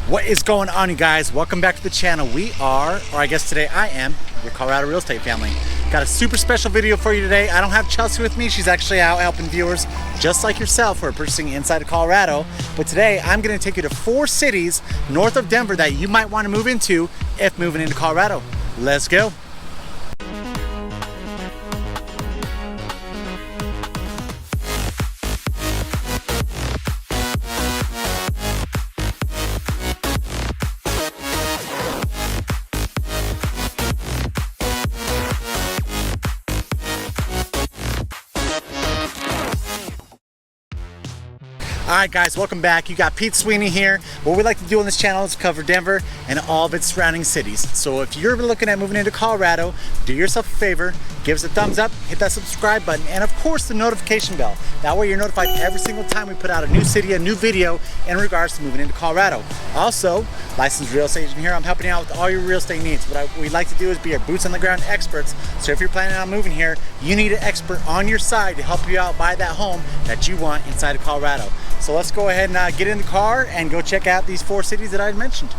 What is going on, you guys? Welcome back to the channel. We are, or I guess today I am, your Colorado real estate family. Got a super special video for you today. I don't have Chelsea with me. She's actually out helping viewers just like yourself who are purchasing inside of Colorado. But today I'm going to take you to 4 cities north of Denver that you might want to move into if moving into Colorado. Let's go. Alright guys, welcome back. You got Pete Sweeney here. What we like to do on this channel is cover Denver and all of its surrounding cities. So if you're looking at moving into Colorado, do yourself a favor, give us a thumbs up, hit that subscribe button, and of course the notification bell. That way you're notified every single time we put out a new city, a new video in regards to moving into Colorado. Also, licensed real estate agent here. I'm helping you out with all your real estate needs. What we like to do is be your boots on the ground experts. So if you're planning on moving here, you need an expert on your side to help you out buy that home that you want inside of Colorado. So let's go ahead and get in the car and go check out these 4 cities that I mentioned.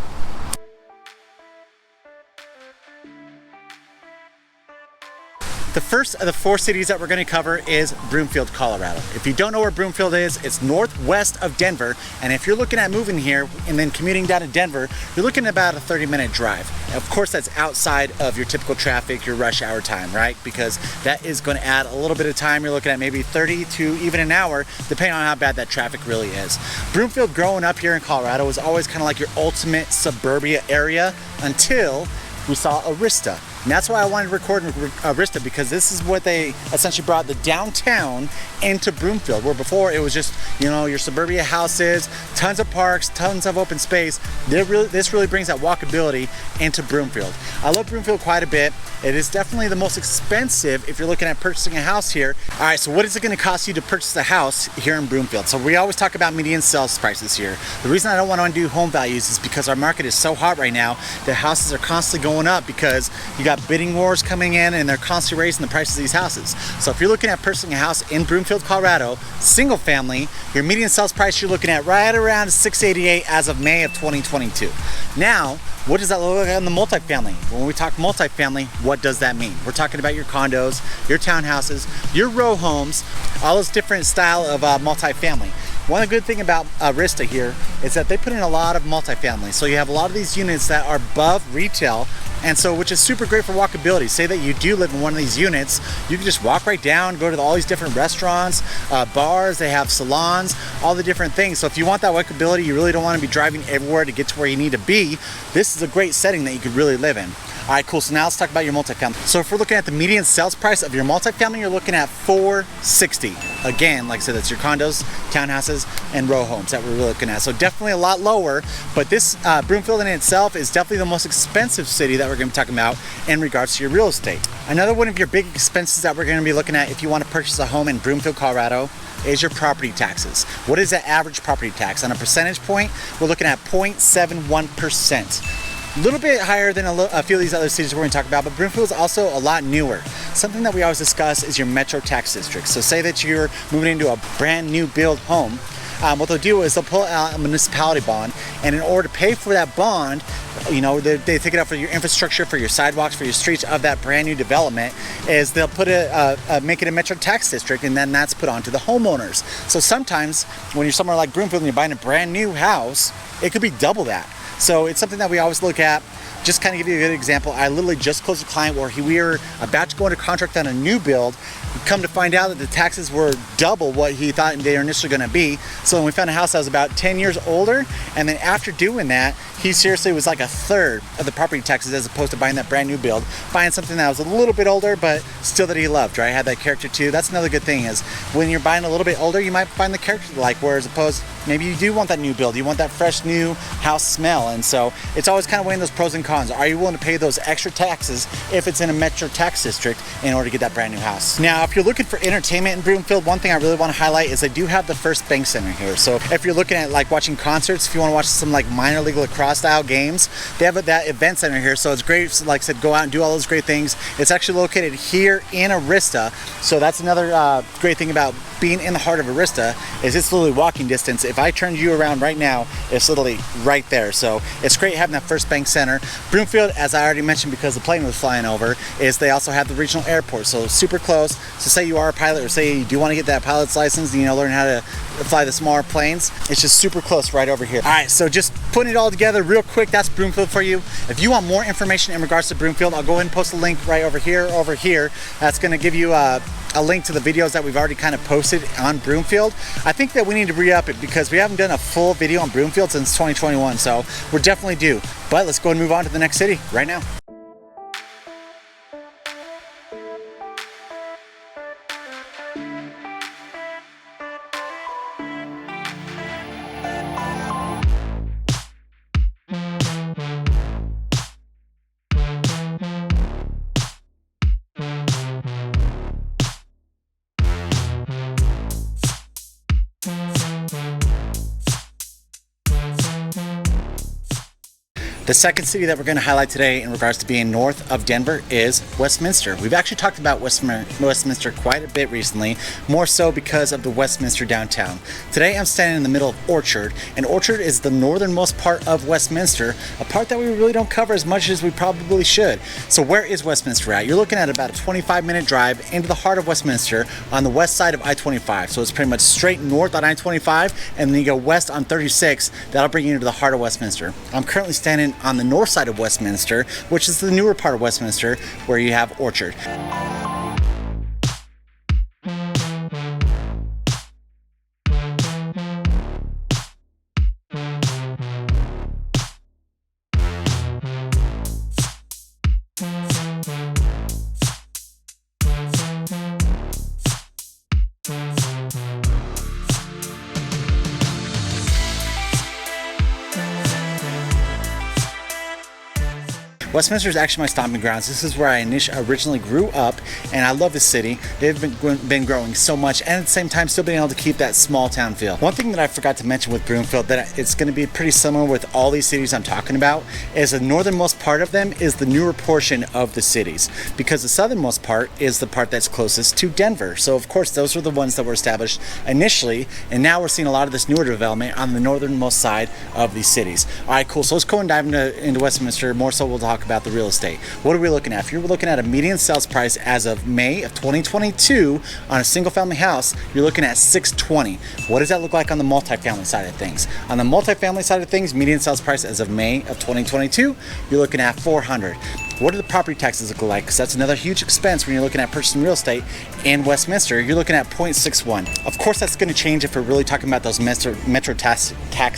The first of the 4 cities that we're going to cover is Broomfield, Colorado. If you don't know where Broomfield is, it's northwest of Denver. And if you're looking at moving here and then commuting down to Denver, you're looking at about a 30-minute drive. Of course, that's outside of your typical traffic, your rush hour time, right? Because that is going to add a little bit of time. You're looking at maybe 30 to even an hour, depending on how bad that traffic really is. Broomfield, growing up here in Colorado, was always kind of like your ultimate suburbia area until we saw Arista. And that's why I wanted to record Arista, because this is what they essentially brought the downtown into Broomfield, where before it was just, you know, your suburbia houses, tons of parks, tons of open space. This really brings that walkability into Broomfield. I love Broomfield quite a bit. It is definitely the most expensive if you're looking at purchasing a house here. All right, so what is it going to cost you to purchase a house here in Broomfield? So we always talk about median sales prices here. The reason I don't want to undo home values is because our market is so hot right now that houses are constantly going up because you got bidding wars coming in and they're constantly raising the prices of these houses. So if you're looking at purchasing a house in Broomfield, Colorado, single family, your median sales price you're looking at right around $688 as of May of 2022. Now, what does that look like on the multifamily? When we talk multifamily, what does that mean? We're talking about your condos, your townhouses, your row homes, all those different style of multifamily. One good thing about Arista here is that they put in a lot of multifamily. So you have a lot of these units that are above retail, and so which is super great for walkability. Say that you do live in one of these units, you can just walk right down, go to all these different restaurants, bars, they have salons, all the different things. So if you want that walkability, you really don't want to be driving everywhere to get to where you need to be, this is a great setting that you could really live in. All right, cool. So now let's talk about your multifamily. So if we're looking at the median sales price of your multifamily, you're looking at $460. Again, like I said, that's your condos, townhouses, and row homes that we're looking at. So definitely a lot lower, but this Broomfield in itself is definitely the most expensive city that we're going to be talking about in regards to your real estate. Another one of your big expenses that we're going to be looking at if you want to purchase a home in Broomfield, Colorado, is your property taxes. What is the average property tax? On a percentage point, we're looking at 0.71%. A little bit higher than a few of these other cities we're going to talk about, but Broomfield is also a lot newer. Something that we always discuss is your metro tax district. So say that you're moving into a brand new build home. What they'll do is they'll pull out a municipality bond, and in order to pay for that bond, you know, they take it out for your infrastructure, for your sidewalks, for your streets of that brand new development, is they'll put make it a metro tax district, and then that's put onto the homeowners. So sometimes when you're somewhere like Broomfield and you're buying a brand new house, it could be double that. So it's something that we always look at. Just kind of give you a good example, I literally just closed a client where we were about to go into contract on a new build. Come to find out that the taxes were double what he thought they were initially going to be. So when we found a house that was about 10 years older, and then after doing that, he seriously was like a third of the property taxes as opposed to buying that brand new build, buying something that was a little bit older, but still that he loved, right? Had that character too. That's another good thing is when you're buying a little bit older, you might find the character you like, whereas opposed, maybe you do want that new build, you want that fresh new house smell. And so it's always kind of weighing those pros and cons. cons. Are you willing to pay those extra taxes if it's in a metro tax district in order to get that brand new house? Now, if you're looking for entertainment in Broomfield, one thing I really want to highlight is they do have the First Bank Center here. So if you're looking at like watching concerts, if you want to watch some like minor league lacrosse style games, they have that event center here. So it's great, like I said, go out and do all those great things. It's actually located here in Arista. So that's another great thing about being in the heart of Arista, is it's literally walking distance. If I turned you around right now, it's literally right there. So it's great having that First Bank Center. Broomfield, as I already mentioned because the plane was flying over, is they also have the regional airport. So super close. So say you are a pilot, or say you do want to get that pilot's license and learn how to fly the smaller planes, it's just super close right over here. All right, so just putting it all together real quick, that's Broomfield for you. If you want more information in regards to Broomfield, I'll go ahead and post a link right over here, That's going to give you a link to the videos that we've already kind of posted on Broomfield. I think that we need to re-up it because we haven't done a full video on Broomfield since 2021, so we're definitely due. But let's go and move on to the next city right now. The second city that we're going to highlight today in regards to being north of Denver is Westminster. We've actually talked about Westminster quite a bit recently, more so because of the Westminster downtown. Today I'm standing in the middle of Orchard, and Orchard is the northernmost part of Westminster, a part that we really don't cover as much as we probably should. So where is Westminster at? You're looking at about a 25-minute drive into the heart of Westminster on the west side of I-25. So it's pretty much straight north on I-25, and then you go west on 36. That'll bring you into the heart of Westminster. I'm currently standing on the north side of Westminster, which is the newer part of Westminster, where you have Orchard. Westminster is actually my stomping grounds. This is where I originally grew up, and I love this city. They've been growing so much, and at the same time still being able to keep that small town feel. One thing that I forgot to mention with Broomfield, that it's going to be pretty similar with all these cities I'm talking about, is the northernmost part of them is the newer portion of the cities, because the southernmost part is the part that's closest to Denver. So of course those are the ones that were established initially, and now we're seeing a lot of this newer development on the northernmost side of these cities. All right, cool. So let's go and dive into Westminster. More so we'll talk about the real estate. What are we looking at? If you're looking at a median sales price as of May of 2022 on a single family house, you're looking at $620. What does that look like on the multifamily side of things? On the multifamily side of things, median sales price as of May of 2022, you're looking at $400. What do the property taxes look like? Because that's another huge expense when you're looking at purchasing real estate in Westminster. You're looking at 0.61. Of course, that's going to change if we're really talking about those metro tax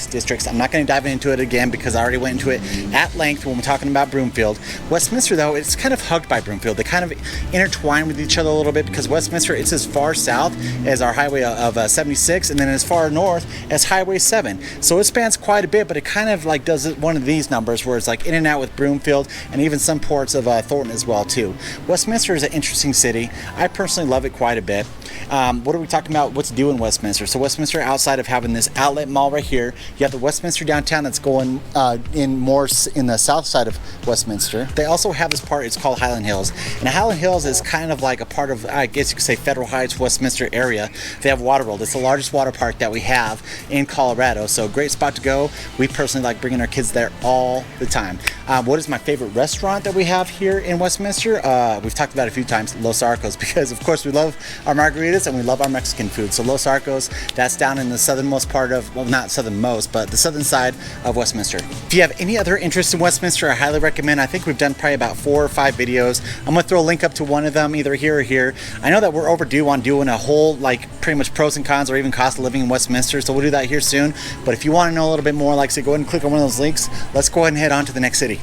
districts. I'm not going to dive into it again because I already went into it at length when we're talking about Broomfield. Westminster, though, it's kind of hugged by Broomfield. They kind of intertwine with each other a little bit because Westminster, it's as far south as our highway of 76, and then as far north as Highway 7. So it spans quite a bit, but it kind of like does one of these numbers where it's like in and out with Broomfield and even some parts of Thornton as well too. Westminster is an interesting city. I personally love it quite a bit. What are we talking about? What's new in Westminster? So Westminster, outside of having this outlet mall right here, you have the Westminster downtown that's going in more in the south side of Westminster. They also have this part, it's called Highland Hills. And Highland Hills is kind of like a part of, I guess you could say, Federal Heights, Westminster area. They have Waterworld. It's the largest water park that we have in Colorado. So great spot to go. We personally like bringing our kids there all the time. What is my favorite restaurant that we have here in Westminster? We've talked about it a few times, Los Arcos, because of course we love our margaritas and we love our Mexican food. So Los Arcos, that's down in the southernmost part of, well, not southernmost, but the southern side of Westminster. If you have any other interest in Westminster, I highly recommend. I think we've done probably about 4 or 5 videos. I'm gonna throw a link up to one of them, either here or here. I know that we're overdue on doing a whole, like, pretty much pros and cons or even cost of living in Westminster, so we'll do that here soon. But if you want to know a little bit more, like I said, go ahead and click on one of those links. Let's go ahead and head on to the next city.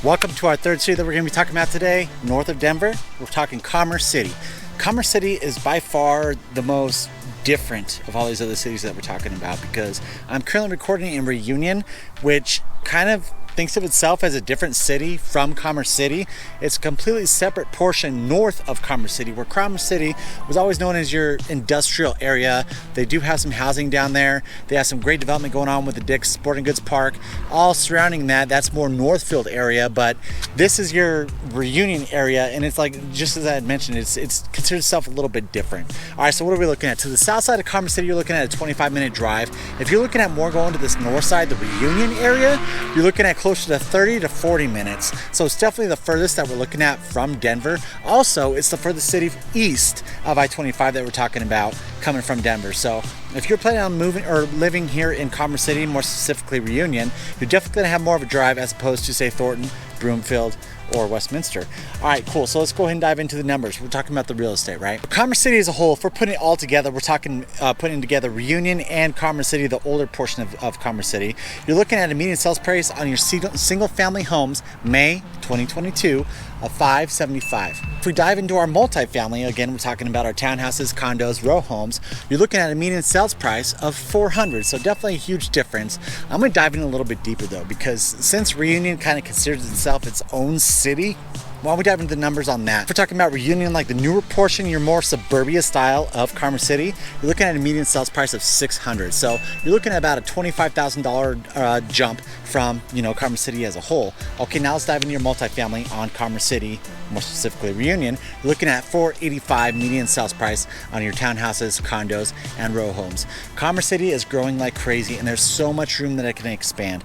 Welcome to our third city that we're going to be talking about today, north of Denver. We're talking Commerce City. Commerce City is by far the most different of all these other cities that we're talking about because I'm currently recording in Reunion, which kind of thinks of itself as a different city from Commerce City. It's a completely separate portion north of Commerce City, where Commerce City was always known as your industrial area. They do have some housing down there. They have some great development going on with the Dick's Sporting Goods Park. All surrounding that, that's more Northfield area, but this is your Reunion area, and it's like, just as I had mentioned, it's considered itself a little bit different. All right, so what are we looking at? To the south side of Commerce City, you're looking at a 25-minute drive. If you're looking at more going to this north side, the Reunion area, you're looking at closer to 30 to 40 minutes. So it's definitely the furthest that we're looking at from Denver. Also, it's the furthest city east of I-25 that we're talking about coming from Denver. So if you're planning on moving or living here in Commerce City, more specifically Reunion, you're definitely going to have more of a drive as opposed to, say, Thornton, Broomfield, or Westminster. All right, cool. So let's go ahead and dive into the numbers. We're talking about the real estate, right? Commerce City as a whole, if we're putting it all together, we're talking putting together Reunion and Commerce City, the older portion of Commerce City. You're looking at a median sales price on your single family homes, May 2022, of $575. If we dive into our multifamily, again, we're talking about our townhouses, condos, row homes, you're looking at a median sales price of $400. So definitely a huge difference. I'm going to dive in a little bit deeper though, because since Reunion kind of considers itself its own city, why don't we dive into the numbers on that? If we're talking about Reunion, like the newer portion, your more suburbia style of Commerce City, you're looking at a median sales price of $600. So you're looking at about a $25,000 jump from, Commerce City as a whole. Okay, now let's dive into your multifamily on Commerce City, more specifically Reunion. You're looking at $485 median sales price on your townhouses, condos, and row homes. Commerce City is growing like crazy, and there's so much room that it can expand.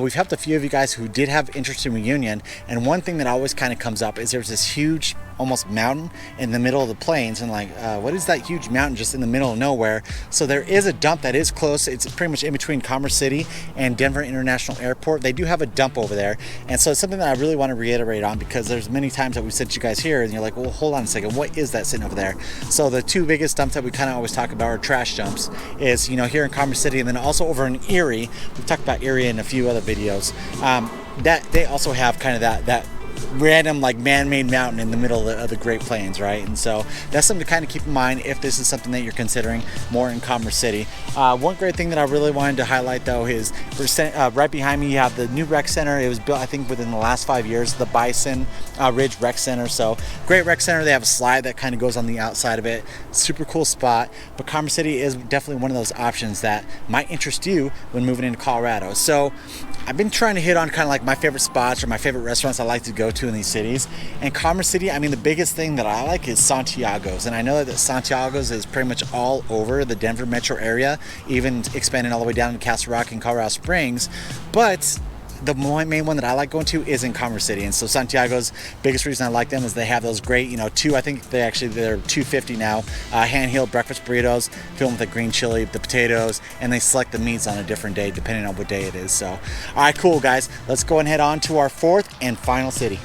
We've helped a few of you guys who did have interest in Reunion, and one thing that always kind of comes up is there's this huge almost mountain in the middle of the plains, and what is that huge mountain just in the middle of nowhere? So there is a dump that is close. It's pretty much in between Commerce City and Denver International Airport. They do have a dump over there, and so it's something that I really want to reiterate on, because there's many times that we sent you guys here and you're like, well, hold on a second, what is that sitting over there? So the two biggest dumps that we kind of always talk about are trash dumps, is here in Commerce City, and then also over in Erie. We've talked about Erie in a few other videos, that they also have kind of that random man-made mountain in the middle of the Great Plains, right? And so that's something to kind of keep in mind if this is something that you're considering more in Commerce City. One great thing that I really wanted to highlight though is right behind me you have the new rec center. It was built, I think, within the last 5 years, the Bison Ridge Rec Center. So great rec center. They have a slide that kind of goes on the outside of it. Super cool spot. But Commerce City is definitely one of those options that might interest you when moving into Colorado. So I've been trying to hit on kind of like my favorite spots or my favorite restaurants I like to go to in these cities. And Commerce City, I mean, the biggest thing that I like is Santiago's. And I know that Santiago's is pretty much all over the Denver metro area, even expanding all the way down to Castle Rock and Colorado Springs. But the main one that I like going to is in Commerce City. And so Santiago's, biggest reason I like them is they have those great, they're $250 now, hand-heeled breakfast burritos, filled with the green chili, the potatoes, and they select the meats on a different day depending on what day it is. So, all right, cool guys. Let's go and head on to our fourth and final city.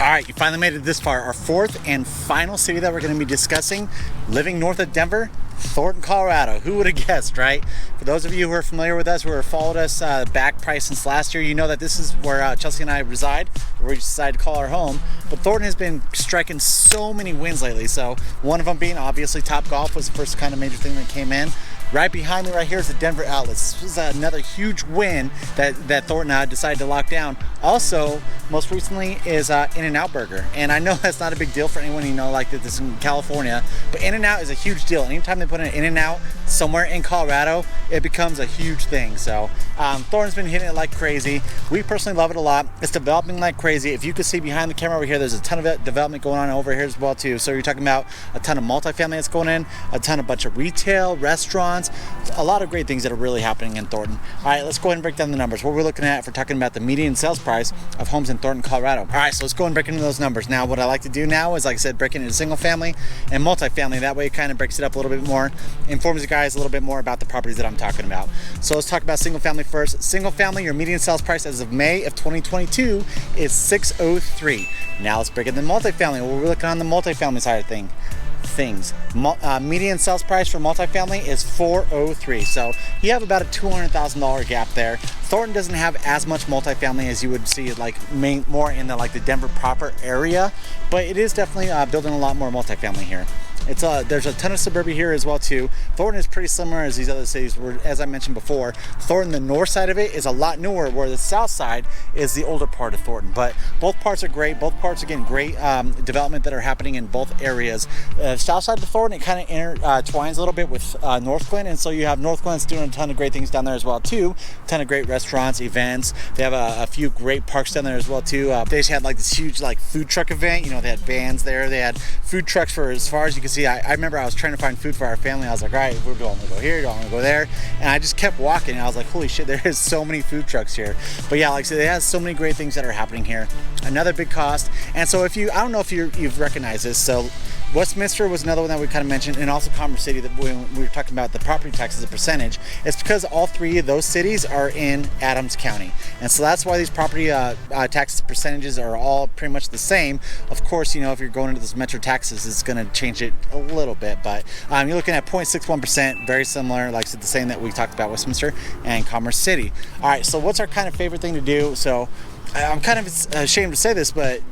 All right, you finally made it this far. Our fourth and final city that we're going to be discussing, living north of Denver, Thornton, Colorado. Who would have guessed, right? For those of you who are familiar with us, who have followed us back probably since last year, you know that this is where Chelsea and I reside, where we decided to call our home. But Thornton has been striking so many wins lately. So one of them being obviously Topgolf was the first kind of major thing that came in. Right behind me right here is the Denver Outlets. This was another huge win that Thornton decided to lock down. Also, most recently is In-N-Out Burger. And I know that's not a big deal for anyone like that this is in California, but In-N-Out is a huge deal. Anytime they put an In-N-Out somewhere in Colorado, it becomes a huge thing. So Thornton's been hitting it like crazy. We personally love it a lot. It's developing like crazy. If you could see behind the camera over here, there's a ton of development going on over here as well too. So you're talking about a ton of multifamily that's going in, a bunch of retail, restaurants, a lot of great things that are really happening in Thornton. All right, let's go ahead and break down the numbers. What we're looking at if we're talking about the median sales price of homes in Thornton, Colorado. All right, so let's go and break into those numbers. Now, what I like to do now is, like I said, break into single family and multifamily. That way it kind of breaks it up a little bit more more, informs you guys a little bit more about the properties that I'm talking about. So let's talk about single family first. Single family, your median sales price as of May of 2022 is $603. Now let's break it into multifamily. We're looking on the multifamily side of things. Median sales price for multifamily is $403. So you have about a $200,000 gap there. Thornton doesn't have as much multifamily as you would see like more in the the Denver proper area, but it is definitely building a lot more multifamily here. There's a ton of suburbia here as well too. Thornton is pretty similar as these other cities where, as I mentioned before, Thornton, the north side of it is a lot newer, where the south side is the older part of Thornton. But both parts are great. Both parts, again, great development that are happening in both areas. South side of Thornton, it kind of intertwines a little bit with North Glen, and so you have North Glen's doing a ton of great things down there as well too. A ton of great restaurants, events. They have a few great parks down there as well too. They just had this huge food truck event. They had bands there. They had food trucks for as far as you can see. I remember I was trying to find food for our family. I was like, all right, we're going to go here, we're going to go there. And I just kept walking, and I was like, holy shit, there is so many food trucks here. But yeah, like I said, it has so many great things that are happening here. Another big cost. And so I don't know if you've recognized this. So Westminster was another one that we kind of mentioned, and also Commerce City, that when we were talking about the property tax as a percentage. It's because all three of those cities are in Adams County. And so that's why these property tax percentages are all pretty much the same. Of course, if you're going into those metro taxes, it's going to change it a little bit, but you're looking at 0.61%, very similar, like the same that we talked about Westminster and Commerce City. All right, so what's our kind of favorite thing to do? So I'm kind of ashamed to say this, but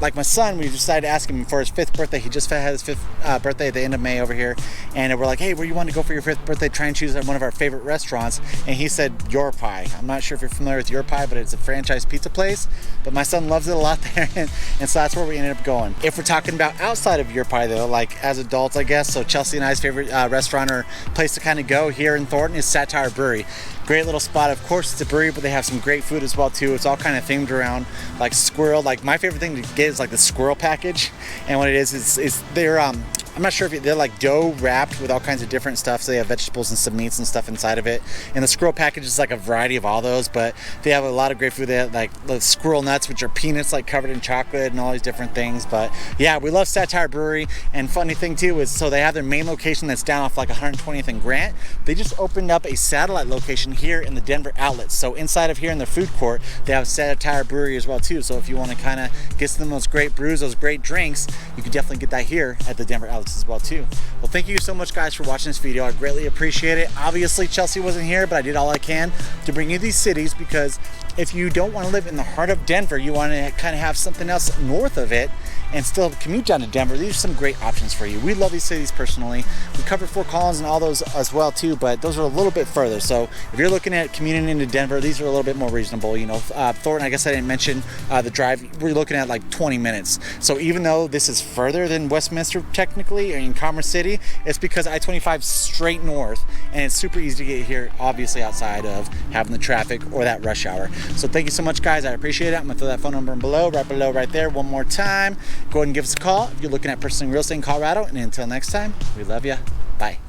like my son, we decided to ask him for his 5th birthday. He just had his 5th birthday at the end of May over here. And we're like, hey, where you want to go for your 5th birthday? Try and choose one of our favorite restaurants. And he said, Your Pie. I'm not sure if you're familiar with Your Pie, but it's a franchise pizza place. But my son loves it a lot there. And so that's where we ended up going. If we're talking about outside of Your Pie, though, like as adults, I guess. So Chelsea and I's favorite restaurant or place to kind of go here in Thornton is Satire Brewery. Great little spot. Of course, it's a brewery, but they have some great food as well too. It's all kind of themed around squirrel. My favorite thing to get is the squirrel package. And what it is they're I'm not sure if they're dough wrapped with all kinds of different stuff. So they have vegetables and some meats and stuff inside of it. And the squirrel package is a variety of all those, but they have a lot of great food. They have the squirrel nuts, which are peanuts covered in chocolate and all these different things. But yeah, we love Satire Brewery. And funny thing too is, so they have their main location that's down off 120th and Grant. They just opened up a satellite location here in the Denver outlets. So inside of here in the food court, they have Satire Brewery as well too. So if you want to kind of get some of those great brews, those great drinks, you can definitely get that here at the Denver outlets as well too. Well, thank you so much guys for watching this video. I greatly appreciate it. Obviously Chelsea wasn't here, but I did all I can to bring you these cities, because if you don't want to live in the heart of Denver, you want to kind of have something else north of it and still commute down to Denver, these are some great options for you. We love these cities personally. We cover Fort Collins and all those as well too, but those are a little bit further. So if you're looking at commuting into Denver, these are a little bit more reasonable. Thornton, I guess I didn't mention the drive. We're looking at 20 minutes. So even though this is further than Westminster technically, or in Commerce City, it's because I-25 straight north, and it's super easy to get here, obviously outside of having the traffic or that rush hour. So thank you so much guys, I appreciate it. I'm gonna throw that phone number right below right there one more time. Go ahead and give us a call if you're looking at purchasing real estate in Colorado. And until next time, we love you. Bye.